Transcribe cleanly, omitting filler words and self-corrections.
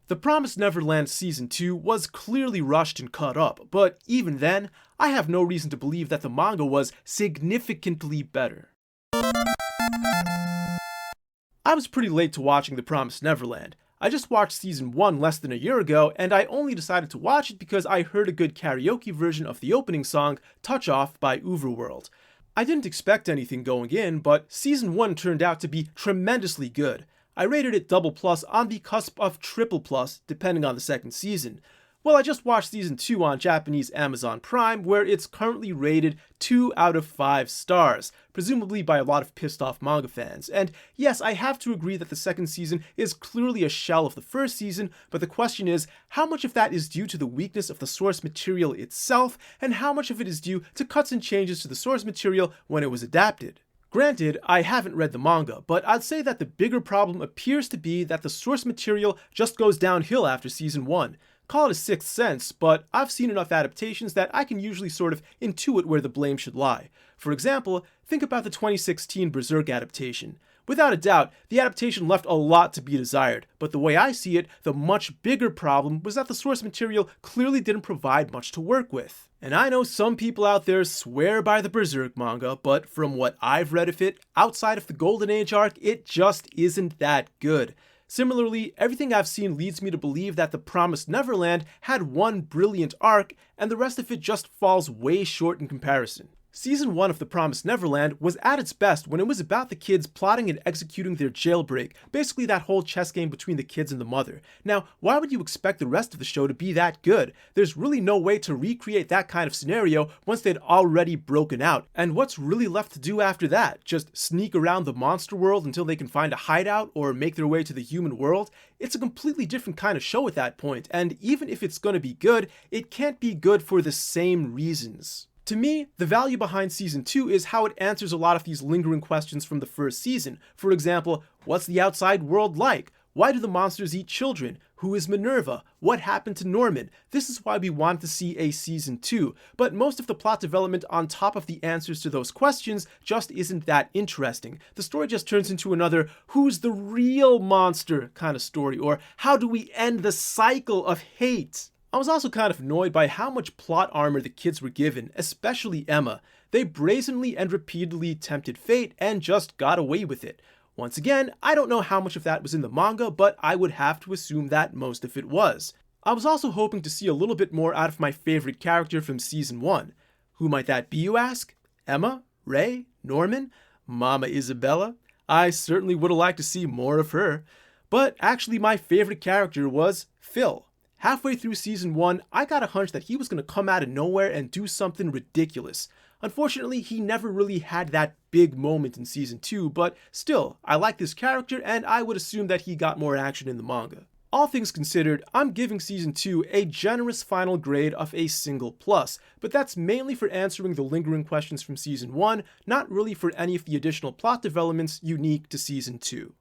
The Promised Neverland Season 2 was clearly rushed and cut up, but even then, I have no reason to believe that the manga was significantly better. I was pretty late to watching The Promised Neverland. I just watched Season 1 less than a year ago, and I only decided to watch it because I heard a good karaoke version of the opening song, Touch Off by Overworld. I didn't expect anything going in, but Season 1 turned out to be tremendously good. I rated it double plus on the cusp of triple plus, depending on the second season. Well, I just watched Season 2 on Japanese Amazon Prime, where it's currently rated 2 out of 5 stars, presumably by a lot of pissed off manga fans. And yes, I have to agree that the second season is clearly a shell of the first season, but the question is, how much of that is due to the weakness of the source material itself, and how much of it is due to cuts and changes to the source material when it was adapted? Granted, I haven't read the manga, but I'd say that the bigger problem appears to be that the source material just goes downhill after Season 1. Call it a sixth sense, but I've seen enough adaptations that I can usually sort of intuit where the blame should lie. For example, think about the 2016 Berserk adaptation. Without a doubt, the adaptation left a lot to be desired, but the way I see it, the much bigger problem was that the source material clearly didn't provide much to work with. And I know some people out there swear by the Berserk manga, but from what I've read of it, outside of the Golden Age arc, it just isn't that good. Similarly, everything I've seen leads me to believe that The Promised Neverland had one brilliant arc, and the rest of it just falls way short in comparison. Season 1 of The Promised Neverland was at its best when it was about the kids plotting and executing their jailbreak, basically that whole chess game between the kids and the mother. Now, why would you expect the rest of the show to be that good? There's really no way to recreate that kind of scenario once they'd already broken out, and what's really left to do after that? Just sneak around the monster world until they can find a hideout or make their way to the human world? It's a completely different kind of show at that point, and even if it's going to be good, it can't be good for the same reasons. To me, the value behind Season 2 is how it answers a lot of these lingering questions from the first season. For example, what's the outside world like? Why do the monsters eat children? Who is Minerva? What happened to Norman? This is why we want to see a Season 2, but most of the plot development on top of the answers to those questions just isn't that interesting. The story just turns into another who's the real monster kind of story, or how do we end the cycle of hate? I was also kind of annoyed by how much plot armor the kids were given, especially Emma. They brazenly and repeatedly tempted fate and just got away with it. Once again, I don't know how much of that was in the manga, but I would have to assume that most of it was. I was also hoping to see a little bit more out of my favorite character from Season 1. Who might that be, you ask? Emma? Ray? Norman? Mama Isabella? I certainly would have liked to see more of her. But actually my favorite character was Phil. Halfway through Season 1, I got a hunch that he was going to come out of nowhere and do something ridiculous. Unfortunately, he never really had that big moment in Season 2, but still, I like this character and I would assume that he got more action in the manga. All things considered, I'm giving Season 2 a generous final grade of a single plus, but that's mainly for answering the lingering questions from Season 1, not really for any of the additional plot developments unique to Season 2.